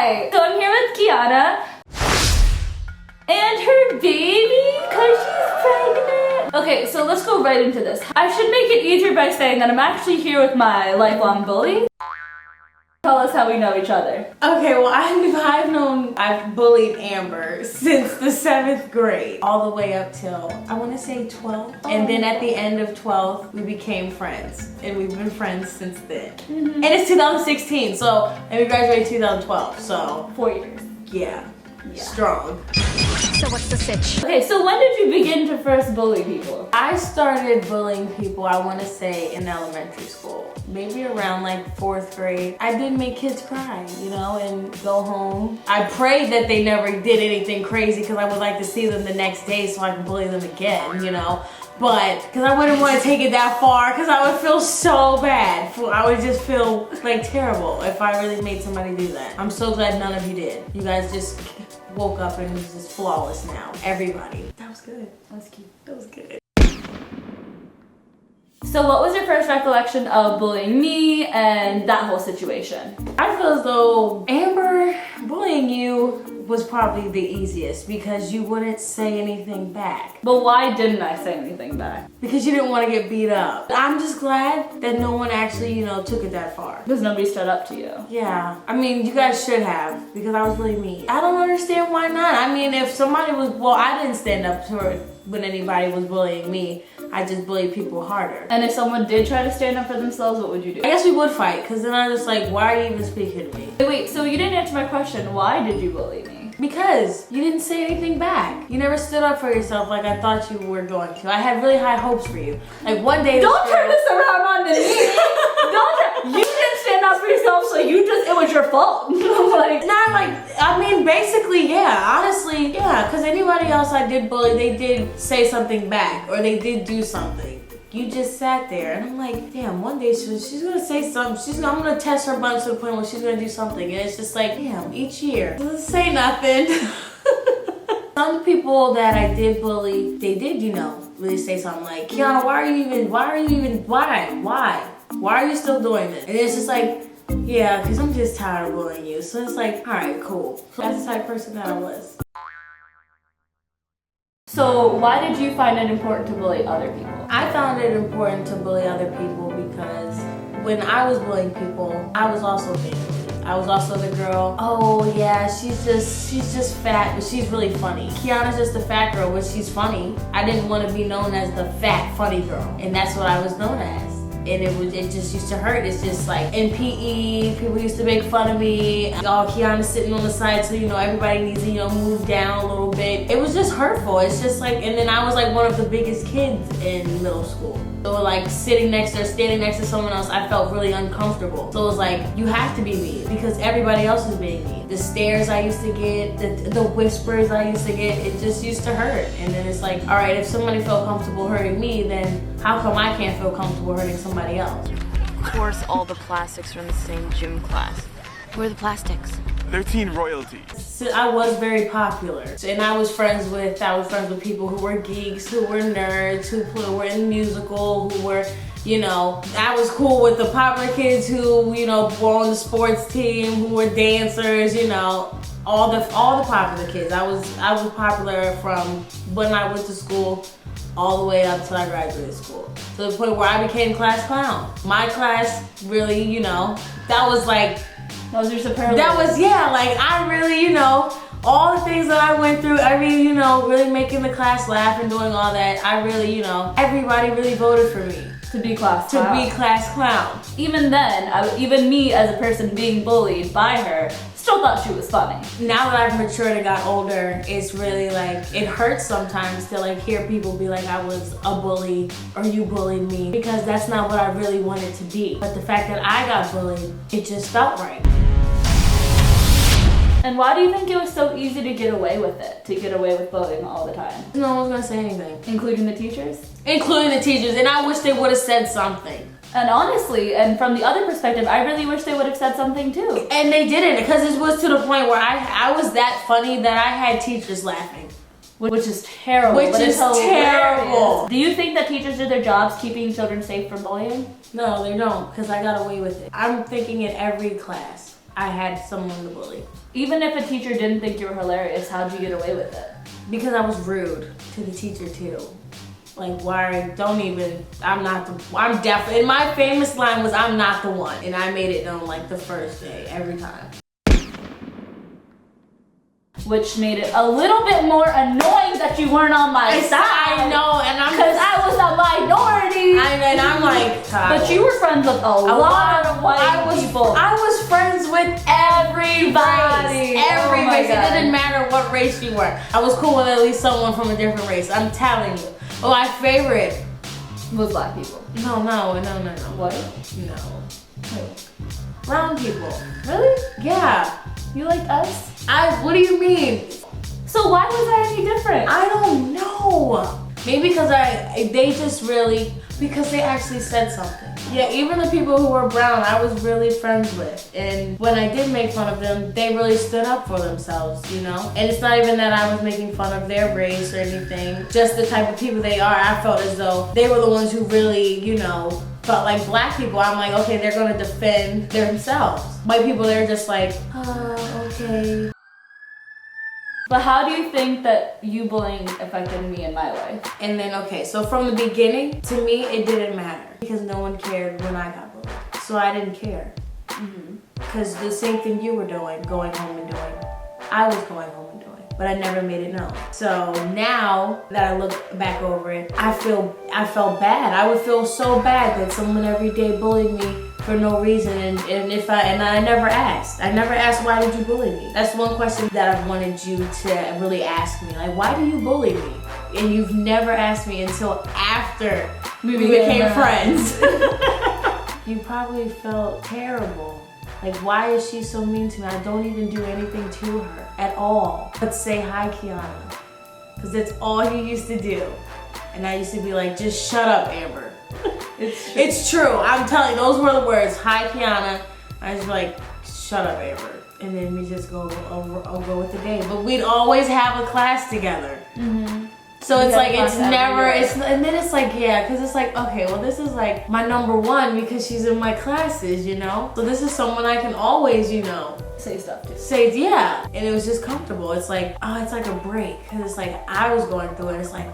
Hi! So I'm here with Keyonna and her baby because she's pregnant. Okay, so let's go right into this. I should make it easier by saying that I'm actually here with my lifelong bully. Tell us how we know each other. Okay, well I've bullied Amber since the 7th grade, all the way up till, I want to say 12th. And then at the end of 12th, we became friends. And we've been friends since then. And it's 2016, and we graduated 2012, so. 4 years. Yeah. Strong. So what's the sitch? Okay, so when did you begin to first bully people? I started bullying people, I want to say, in elementary school. Maybe around like 4th grade. I did make kids cry, you know, and go home. I prayed that they never did anything crazy because I would like to see them the next day so I can bully them again, you know. But, because I wouldn't want to take it that far because I would feel so bad. I would just feel like terrible if I really made somebody do that. I'm so glad none of you did. You guys just woke up and it was just flawless now. Everybody. That was good. That was cute. That was good. So what was your first recollection of bullying me and that whole situation? I feel as though Amber, bullying you was probably the easiest because you wouldn't say anything back. But why didn't I say anything back? Because you didn't want to get beat up. I'm just glad that no one actually, you know, took it that far. Because nobody stood up to you. Yeah. I mean, you guys should have because I was really mean. I don't understand why not. I mean, if somebody was, well, I didn't stand up to her when anybody was bullying me. I just bullied people harder. And if someone did try to stand up for themselves, what would you do? I guess we would fight because then I was just like, why are you even speaking to me? Wait, so you didn't answer my question. Why did you bully me? Because you didn't say anything back. You never stood up for yourself like I thought you were going to. I had really high hopes for you. Like one day. Don't turn this around on me. You didn't stand up for yourself, so it was your fault. I mean, basically, yeah. Honestly, yeah. Because anybody else I did bully, they did say something back or they did do something. You just sat there, and I'm like, damn, one day she's gonna say something. I'm gonna test her bunch to the point where she's gonna do something. And it's just like, damn, each year, doesn't say nothing. Some people that I did bully, they did, you know, really say something like, Keyonna, why are you still doing this? And it's just like, yeah, because I'm just tired of bullying you. So it's like, all right, cool. That's the type of person that I was. So why did you find it important to bully other people? I found it important to bully other people because when I was bullying people, I was also being bullied. I was also the girl, oh yeah, she's just fat, but she's really funny. Keyonna's just a fat girl, but she's funny. I didn't want to be known as the fat, funny girl. And that's what I was known as. And it just used to hurt. It's just like in PE, people used to make fun of me. Oh, Keyonna's sitting on the side, so you know everybody needs to, you know, move down a little bit. It was just hurtful. It's just like, and then I was like one of the biggest kids in middle school. So like standing next to someone else, I felt really uncomfortable. So it was like, you have to be mean because everybody else is being mean. The stares I used to get, the whispers I used to get, it just used to hurt. And then it's like, all right, if somebody felt comfortable hurting me, then how come I can't feel comfortable hurting somebody else? Of course, all the plastics are in the same gym class. Where are the plastics? They're teen royalties. So I was very popular, and I was friends with people who were geeks, who were nerds, who were in musical, who were, you know, I was cool with the popular kids who, you know, were on the sports team, who were dancers, you know, all the popular kids. I was popular from when I went to school all the way up till I graduated school. To the point where I became class clown. My class really, you know, that was like, that was your superlative. that was, yeah, like I really, you know, all the things that I went through, you know, really making the class laugh and doing all that, I really, you know, everybody really voted for me. To be class clown. To be class clown. Even then, even me as a person being bullied by her, still thought she was funny. Now that I've matured and got older, it's really like, it hurts sometimes to like hear people be like, I was a bully or you bullied me, because that's not what I really wanted to be. But the fact that I got bullied, it just felt right. And why do you think it was so easy to get away with it? To get away with bullying all the time? No one's gonna say anything. Including the teachers? Including the teachers, and I wish they would have said something. And honestly, and from the other perspective, I really wish they would have said something too. And they didn't, because it was to the point where I was that funny that I had teachers laughing. Which is terrible. Which is terrible. Do you think that teachers do their jobs keeping children safe from bullying? No, they don't, because I got away with it. I'm thinking in every class. I had someone to bully. Even if a teacher didn't think you were hilarious, how'd you get away with it? Because I was rude to the teacher too. Like, why, don't even, I'm definitely, and my famous line was, I'm not the one. And I made it known like the first day, every time. Which made it a little bit more annoying that you weren't on my side. I know, and I'm because I was a minority. And I'm like, but you were friends with a lot of white people. I was friends with everybody. Every race. God. It didn't matter what race you were. I was cool with at least someone from a different race. I'm telling you. Oh, my favorite was black people. No. What? No. Wait. Brown people. Really? Yeah. You liked us? What do you mean? So why was I any different? I don't know. Maybe because because they actually said something. Yeah, even the people who were brown, I was really friends with. And when I did make fun of them, they really stood up for themselves, you know? And it's not even that I was making fun of their race or anything. Just the type of people they are, I felt as though they were the ones who really, you know, felt like black people. I'm like, okay, they're gonna defend themselves. White people, they're just like, okay. But how do you think that you bullying affected me in my life? And then, okay, so from the beginning, to me, it didn't matter because no one cared when I got bullied. So I didn't care. Because the same thing you were doing, going home and doing, I was going home and doing, but I never made it known. So now that I look back over it, I felt bad. I would feel so bad that someone every day bullied me for no reason, and I never asked. I never asked, why did you bully me? That's one question that I've wanted you to really ask me. Like, why do you bully me? And you've never asked me until after we became friends. You probably felt terrible. Like, why is she so mean to me? I don't even do anything to her at all. But say hi, Keyonna. Because that's all you used to do. And I used to be like, just shut up, Amber. It's true. I'm telling you, those were the words. Hi, Keyonna. I was like, shut up, Amber. And then we just go with the day. But we'd always have a class together. So it's like, and then it's like, yeah, because it's like, okay, well, this is like my number one because she's in my classes, you know? So this is someone I can always, you know, say stuff to. Say, yeah. And it was just comfortable. It's like, oh, it's like a break. Because it's like, I was going through it. It's like,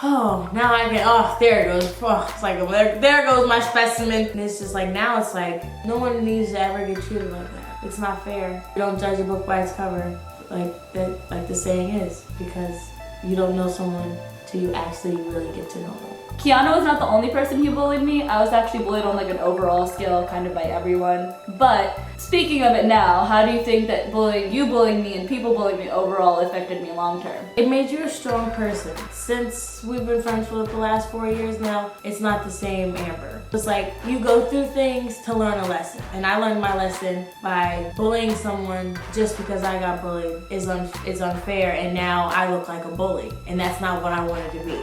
oh, now I can, oh, there it goes. Oh, it's like, there goes my specimen. And it's just like, now it's like, no one needs to ever get treated like that. It's not fair. You don't judge a book by its cover, like the saying is, because you don't know someone till you actually really get to know them. Keyonna was not the only person who bullied me. I was actually bullied on like an overall scale, kind of by everyone. But speaking of it now, how do you think that you bullying me and people bullying me overall affected me long term? It made you a strong person. Since we've been friends for the last 4 years now, it's not the same Amber. It's like you go through things to learn a lesson. And I learned my lesson by bullying someone just because I got bullied is unfair, and now I look like a bully. And that's not what I wanted to be.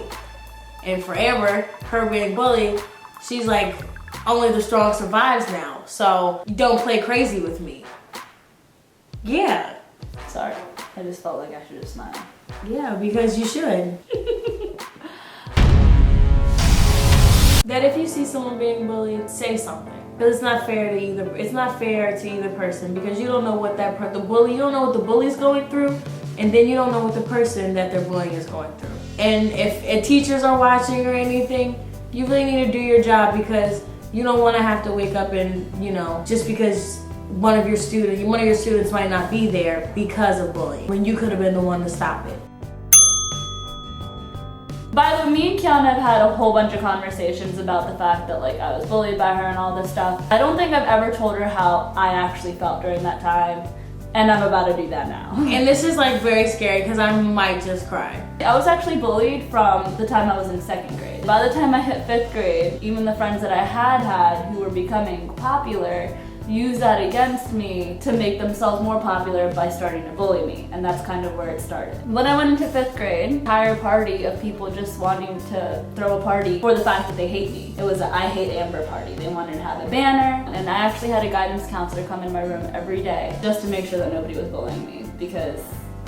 And for Amber, her being bullied, she's like, only the strong survives now. So don't play crazy with me. Yeah. Sorry, I just felt like I should just smile. Yeah, because you should. That if you see someone being bullied, say something. Because it's not fair to either person, because you don't know what you don't know what the bully's going through, and then you don't know what the person that they're bullying is going through. And if teachers are watching or anything, you really need to do your job, because you don't want to have to wake up and, you know, just because one of your students might not be there because of bullying, when you could have been the one to stop it. By the way, me and Keyonna have had a whole bunch of conversations about the fact that like I was bullied by her and all this stuff. I don't think I've ever told her how I actually felt during that time, and I'm about to do that now. And this is like very scary because I might just cry. I was actually bullied from the time I was in 2nd grade. By the time I hit 5th grade, even the friends that I had who were becoming popular used that against me to make themselves more popular by starting to bully me, and that's kind of where it started. When I went into 5th grade, an entire party of people just wanting to throw a party for the fact that they hate me. It was an I hate Amber party. They wanted to have a banner, and I actually had a guidance counselor come in my room every day just to make sure that nobody was bullying me, because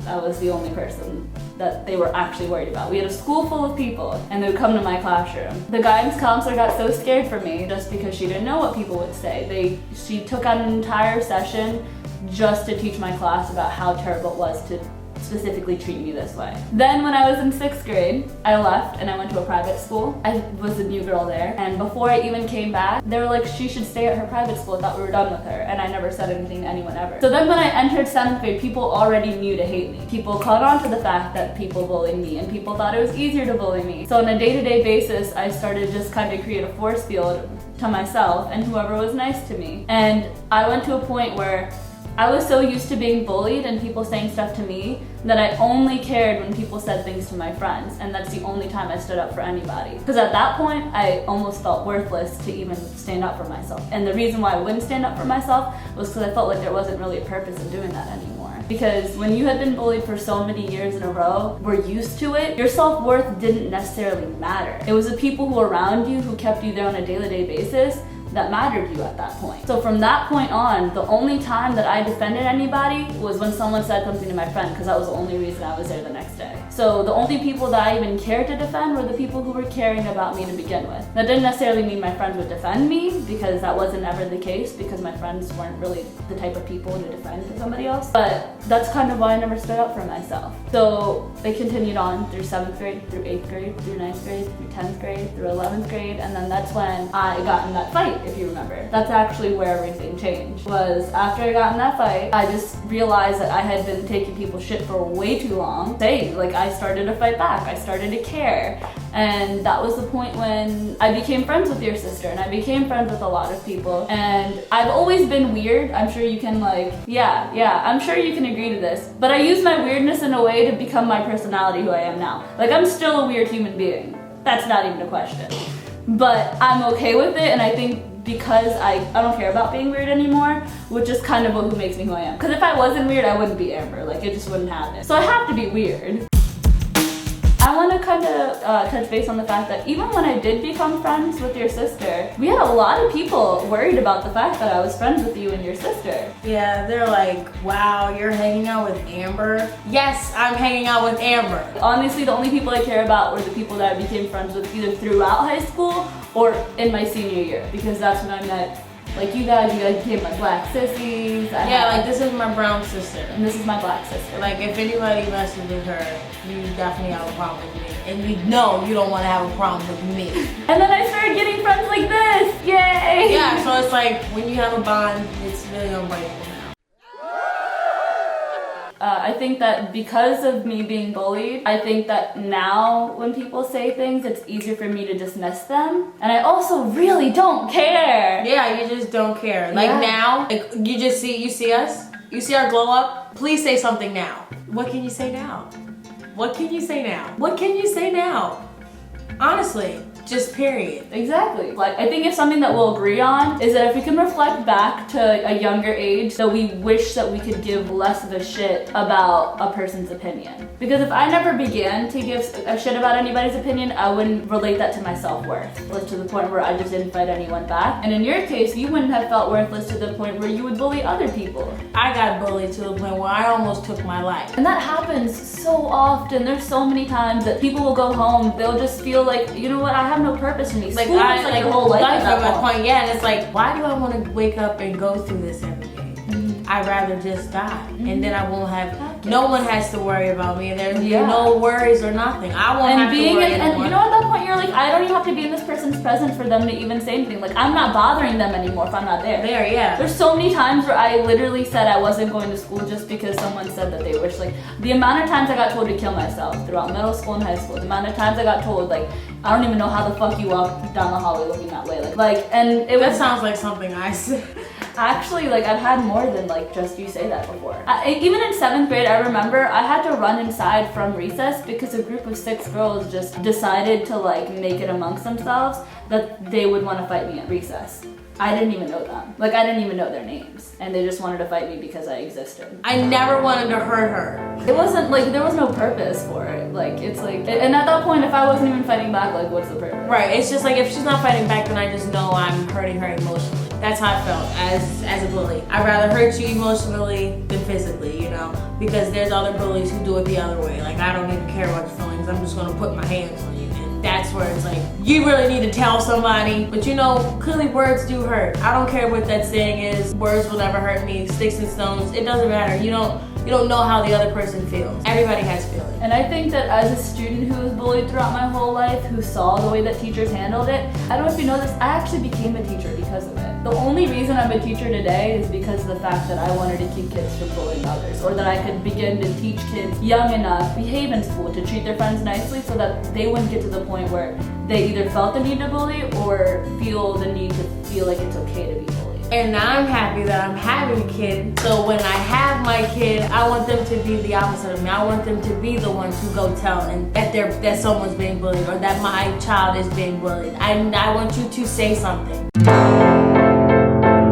I was the only person that they were actually worried about. We had a school full of people, and they would come to my classroom. The guidance counselor got so scared for me just because she didn't know what people would say. She took out an entire session just to teach my class about how terrible it was to specifically treat me this way. Then when I was in 6th grade, I left and I went to a private school. I was the new girl there, and before I even came back, they were like, she should stay at her private school. I thought we were done with her, and I never said anything to anyone ever. So then when I entered 7th grade, people already knew to hate me. People caught on to the fact that people bullied me, and people thought it was easier to bully me. So on a day-to-day basis, I started just kind of create a force field to myself and whoever was nice to me. And I went to a point where I was so used to being bullied and people saying stuff to me that I only cared when people said things to my friends, and that's the only time I stood up for anybody. Because at that point, I almost felt worthless to even stand up for myself. And the reason why I wouldn't stand up for myself was because I felt like there wasn't really a purpose in doing that anymore. Because when you had been bullied for so many years in a row, were used to it, your self-worth didn't necessarily matter. It was the people who were around you who kept you there on a day-to-day basis that mattered to you at that point. So from that point on, the only time that I defended anybody was when someone said something to my friend, because that was the only reason I was there the next day. So the only people that I even cared to defend were the people who were caring about me to begin with. That didn't necessarily mean my friends would defend me, because that wasn't ever the case, because my friends weren't really the type of people to defend somebody else. But that's kind of why I never stood up for myself. So it continued on through 7th grade, through 8th grade, through 9th grade, through 10th grade, through 11th grade, and then that's when I got in that fight, if you remember. That's actually where everything changed. Was after I got in that fight, I just realized that I had been taking people's shit for way too long. I started to fight back. I started to care. And that was the point when I became friends with your sister, and I became friends with a lot of people. And I've always been weird. I'm sure you can I'm sure you can agree to this. But I use my weirdness in a way to become my personality, who I am now. Like, I'm still a weird human being. That's not even a question. But I'm okay with it, and I think because I don't care about being weird anymore, which is kind of what makes me who I am. Because if I wasn't weird, I wouldn't be Amber. Like, it just wouldn't happen. So I have to be weird. I want to kind of touch base on the fact that even when I did become friends with your sister, we had a lot of people worried about the fact that I was friends with you and your sister. Yeah, they're like, wow, you're hanging out with Amber? Yes, I'm hanging out with Amber. Honestly, the only people I care about were the people that I became friends with either throughout high school or in my senior year, because that's when I met like you guys became my black sissies. This is my brown sister. And this is my black sister. Like, if anybody messes with her, you definitely have a problem with me. And you know you don't want to have a problem with me. And then I started getting friends like this. Yay! Yeah, so it's like, when you have a bond, it's really unbreakable now. I think that because of me being bullied, I think that now when people say things, it's easier for me to dismiss them. And I also really don't care. Yeah, you just don't care. Like, now, like, you see us? You see our glow up? Please say something now. What can you say now? What can you say now? What can you say now? Honestly, just period. Exactly. Like, I think it's something that we'll agree on is that if we can reflect back to a younger age, that we wish that we could give less of a shit about a person's opinion. Because if I never began to give a shit about anybody's opinion, I wouldn't relate that to my self-worth. Like, to the point where I just didn't fight anyone back. And in your case, you wouldn't have felt worthless to the point where you would bully other people. I got bullied to the point where I almost took my life. And that happens so often. There's so many times that people will go home, they'll just feel like, you know what, I have no purpose in me. Like, School is like your whole life at that point. Yeah, and it's like, why do I want to wake up and go through this every day? I'd rather just die, and then I won't have. No one has to worry about me, and there's no worries or nothing. I won't have to worry anymore. And you know, at that point, you're like, I don't even have to be in this person's presence for them to even say anything. Like, I'm not bothering them anymore if I'm not there. There's so many times where I literally said I wasn't going to school just because someone said that they wish. Like, the amount of times I got told to kill myself throughout middle school and high school, the amount of times I got told, like, I don't even know how the fuck you walk down the hallway looking that way. And it that sounds like something I said. Actually, like, I've had more than like just you say that before. Even in 7th grade, I remember I had to run inside from recess because a group of 6 girls just decided to like make it amongst themselves that they would want to fight me at recess. I didn't even know them. Like, I didn't even know their names. And they just wanted to fight me because I existed. I never wanted to hurt her. It wasn't, like, there was no purpose for it. Like, it's like, and at that point, if I wasn't even fighting back, like, what's the purpose? Right, it's just like, if she's not fighting back, then I just know I'm hurting her emotionally. That's how I felt as a bully. I'd rather hurt you emotionally than physically, you know? Because there's other bullies who do it the other way. Like, I don't even care about your feelings. I'm just gonna put my hands on you. And that's where it's like, you really need to tell somebody. But you know, clearly words do hurt. I don't care what that saying is, words will never hurt me, sticks and stones, it doesn't matter. You don't know how the other person feels. Everybody has feelings. And I think that as a student who was bullied throughout my whole life, who saw the way that teachers handled it, I don't know if you know this, I actually became a teacher because of it. The only reason I'm a teacher today is because of the fact that I wanted to keep kids from bullying others, or that I could begin to teach kids young enough, behave in school, to treat their friends nicely so that they wouldn't get to the point where they either felt the need to bully or feel the need to feel like it's okay to be bullied. And now I'm happy that I'm having a kid. So when I have my kid, I want them to be the opposite of me. I want them to be the ones who go tell and that someone's being bullied or that my child is being bullied. I want you to say something.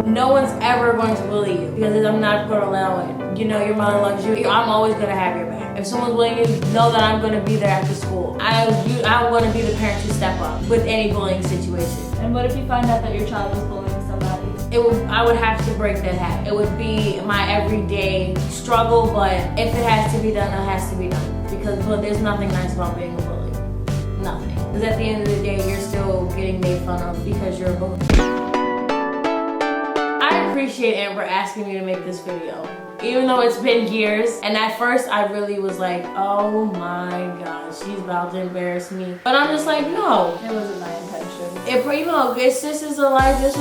No one's ever going to bully you because I'm not going to allow it. You know, your mother loves you. I'm always going to have your back. If someone's bullying you, know that I'm going to be there after school. I want to be the parent to step up with any bullying situation. And what if you find out that your child was bullying somebody? I would have to break that habit. It would be my everyday struggle, but if it has to be done, it has to be done. Because there's nothing nice about being a bully. Nothing. Because at the end of the day, you're still getting made fun of because you're a bully. I appreciate Amber asking me to make this video. Even though it's been years, and at first I really was like, oh my gosh, she's about to embarrass me. But I'm just like, no. It wasn't my intention. This was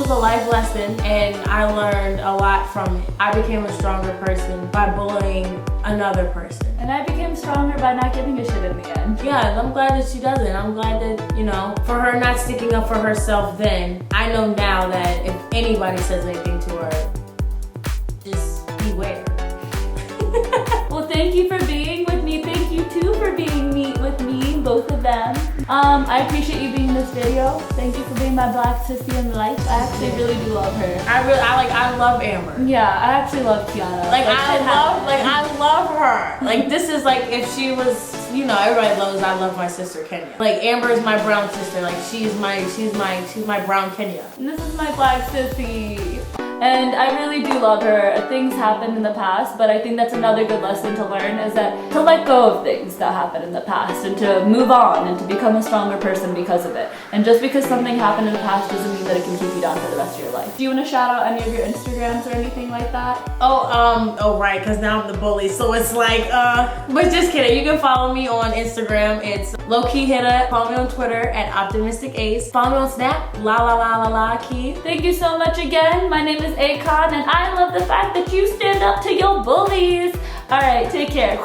a life lesson, and I learned a lot from it. I became a stronger person by bullying another person. And I became stronger by not giving a shit in the end. Yeah, I'm glad that she doesn't. I'm glad that, you know, for her not sticking up for herself then, I know now that if anybody says anything to her, just beware. Well, thank you for being with me. Thank you too for being with me, both of them. I appreciate you being in this video. Thank you for being my black sissy in life. I actually really do love her. I love Amber. Yeah, I actually love Keyonna. I love her. Like, this is like if she was, you know, everybody knows I love my sister Kenya. Like, Amber is my brown sister. Like, she's my brown Kenya. And this is my black sissy. And I really do love her. Things happened in the past, but I think that's another good lesson to learn, is that to let go of things that happened in the past and to move on and to become a stronger person because of it. And just because something happened in the past doesn't mean that it can keep you down for the rest of your life. Do you want to shout out any of your Instagrams or anything like that? Oh right, because now I'm the bully, so it's like, but just kidding. You can follow me on Instagram. It's lowkeyhitta. Follow me on Twitter at optimisticace. Follow me on Snap, la key. Thank you so much again. My name is Akon, and I love the fact that you stand up to your bullies. All right, take care.